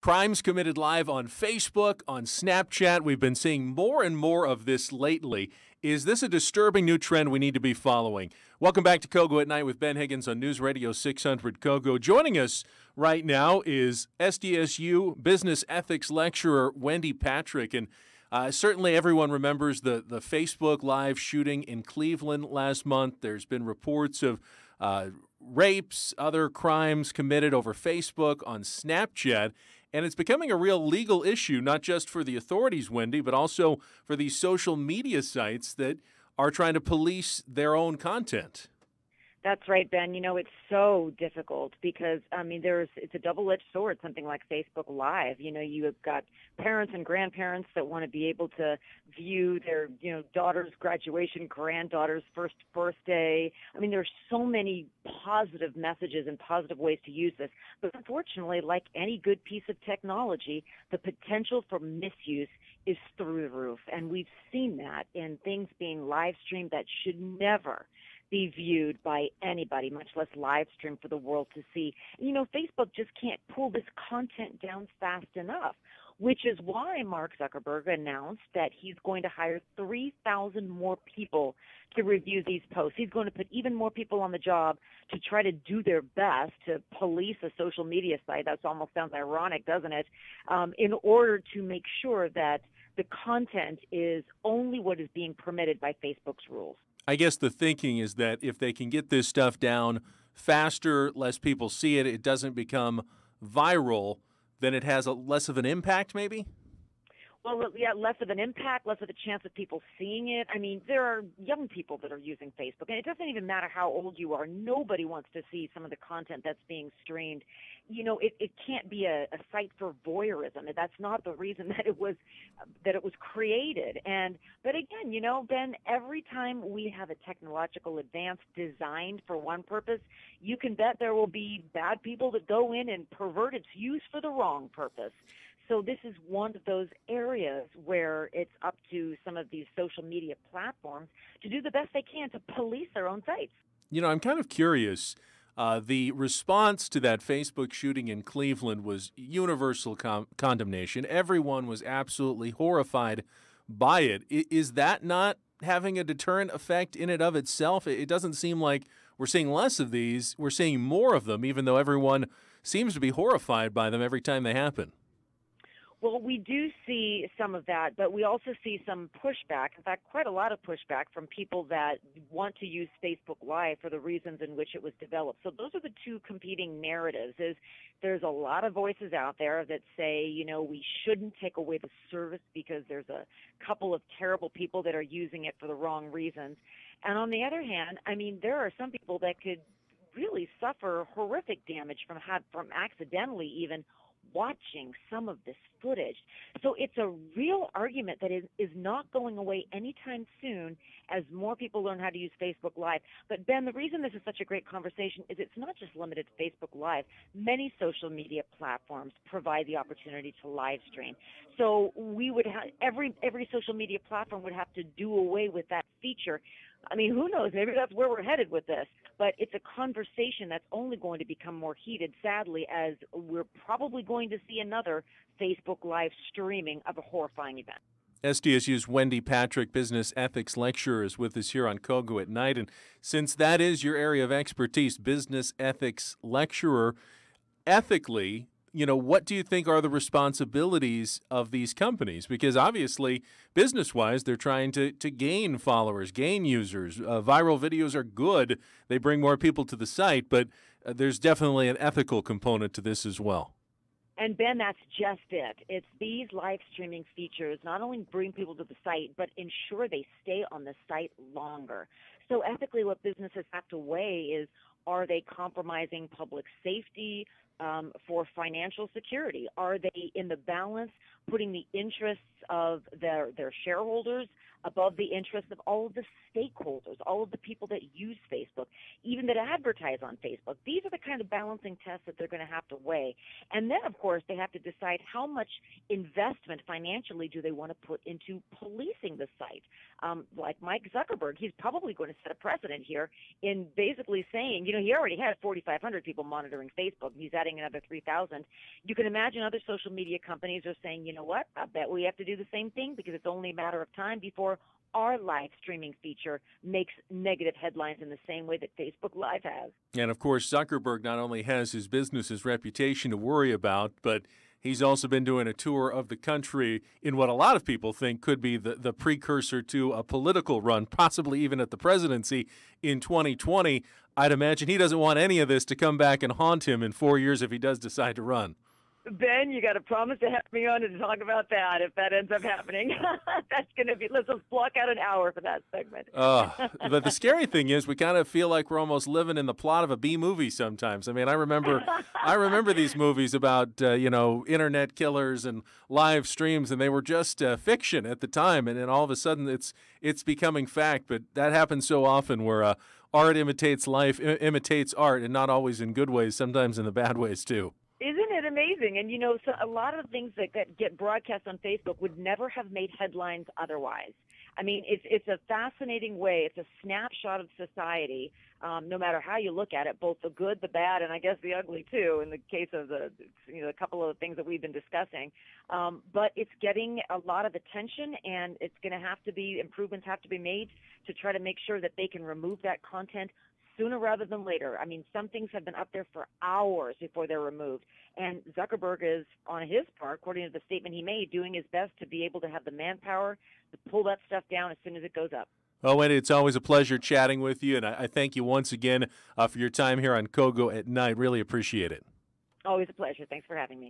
Crimes committed live on Facebook, on Snapchat. We've been seeing more and more of this lately. Is this a disturbing new trend we need to be following? Welcome back to Kogo at Night with Ben Higgins on News Radio 600 Kogo. Joining us right now is SDSU business ethics lecturer Wendy Patrick. And certainly everyone remembers the Facebook live shooting in Cleveland last month. There's been reports of rapes, other crimes committed over Facebook, on Snapchat. And it's becoming a real legal issue, not just for the authorities, Wendy, but also for these social media sites that are trying to police their own content. That's right, Ben. You know, it's so difficult because, it's a double-edged sword, something like Facebook Live. You know, you have got parents and grandparents that want to be able to view their, daughter's graduation, granddaughter's first birthday. I mean, there's so many positive messages and positive ways to use this. But unfortunately, like any good piece of technology, the potential for misuse is through the roof. And we've seen that in things being live streamed that should never be viewed by anybody, much less live stream for the world to see. You know, Facebook just can't pull this content down fast enough, which is why Mark Zuckerberg announced that he's going to hire 3,000 more people to review these posts. He's going to put even more people on the job to try to do their best to police a social media site. That almost sounds ironic, doesn't it? In order to make sure that the content is only what is being permitted by Facebook's rules. I guess the thinking is that if they can get this stuff down faster, less people see it, it doesn't become viral, then it has less of an impact, maybe? Well, yeah, less of an impact, less of a chance of people seeing it. I mean, there are young people that are using Facebook, and it doesn't even matter how old you are. Nobody wants to see some of the content that's being streamed. You know, it can't be a site for voyeurism. That's not the reason that it was created. But again, Ben, every time we have a technological advance designed for one purpose, you can bet there will be bad people that go in and pervert its use for the wrong purpose. So this is one of those areas where it's up to some of these social media platforms to do the best they can to police their own sites. You know, I'm kind of curious. The response to that Facebook shooting in Cleveland was universal condemnation. Everyone was absolutely horrified by it. Is that not having a deterrent effect in and of itself? It doesn't seem like we're seeing less of these. We're seeing more of them, even though everyone seems to be horrified by them every time they happen. Well, we do see some of that, but we also see some pushback, in fact, quite a lot of pushback from people that want to use Facebook Live for the reasons in which it was developed. So those are the two competing narratives. There's a lot of voices out there that say, we shouldn't take away the service because there's a couple of terrible people that are using it for the wrong reasons. And on the other hand, there are some people that could really suffer horrific damage from accidentally even watching some of this footage. So it's a real argument that is not going away anytime soon as more people learn how to use Facebook Live. But Ben, the reason this is such a great conversation is it's not just limited to Facebook Live. Many social media platforms provide the opportunity to live stream. So we would have every social media platform would have to do away with that feature. Who knows? Maybe that's where we're headed with this. But it's a conversation that's only going to become more heated, sadly, as we're probably going to see another Facebook Live streaming of a horrifying event. SDSU's Wendy Patrick, business ethics lecturer, is with us here on Kogo at Night. And since that is your area of expertise, business ethics lecturer, ethically, what do you think are the responsibilities of these companies? Because obviously, business-wise, they're trying to gain followers, gain users. Viral videos are good. They bring more people to the site, but there's definitely an ethical component to this as well. And Ben, that's just it. It's these live streaming features not only bring people to the site, but ensure they stay on the site longer. So ethically, what businesses have to weigh is, are they compromising public safety for financial security? Are they in the balance putting the interests of their shareholders above the interests of all of the stakeholders, all of the people that use Facebook, even that advertise on Facebook? These are the kind of balancing tests that they're going to have to weigh. And then, of course, they have to decide how much investment financially do they want to put into policing the site. Like Mike Zuckerberg, he's probably going to set a precedent here in basically saying, he already had 4,500 people monitoring Facebook. He's adding saying another 3,000. You can imagine other social media companies are saying, you know what, I bet we have to do the same thing because it's only a matter of time before our live streaming feature makes negative headlines in the same way that Facebook Live has. And of course, Zuckerberg not only has his business's reputation to worry about, but he's also been doing a tour of the country in what a lot of people think could be the precursor to a political run, possibly even at the presidency in 2020. I'd imagine he doesn't want any of this to come back and haunt him in 4 years if he does decide to run. Ben, you got to promise to have me on to talk about that if that ends up happening. That's going to be, let's just block out an hour for that segment. But the scary thing is we kind of feel like we're almost living in the plot of a B movie sometimes. I mean, I remember these movies about, internet killers and live streams, and they were just fiction at the time. And then all of a sudden it's becoming fact. But that happens so often where art imitates life, imitates art, and not always in good ways, sometimes in the bad ways too. Isn't it amazing? And, so a lot of things that get broadcast on Facebook would never have made headlines otherwise. I mean, it's a fascinating way. It's a snapshot of society, no matter how you look at it, both the good, the bad, and I guess the ugly, too, in the case of the couple of things that we've been discussing. But it's getting a lot of attention, and it's going to have to be, improvements have to be made to try to make sure that they can remove that content sooner rather than later. I mean, some things have been up there for hours before they're removed. And Zuckerberg is, on his part, according to the statement he made, doing his best to be able to have the manpower to pull that stuff down as soon as it goes up. Oh, Wendy, it's always a pleasure chatting with you, and I thank you once again for your time here on Kogo at Night. Really appreciate it. Always a pleasure. Thanks for having me.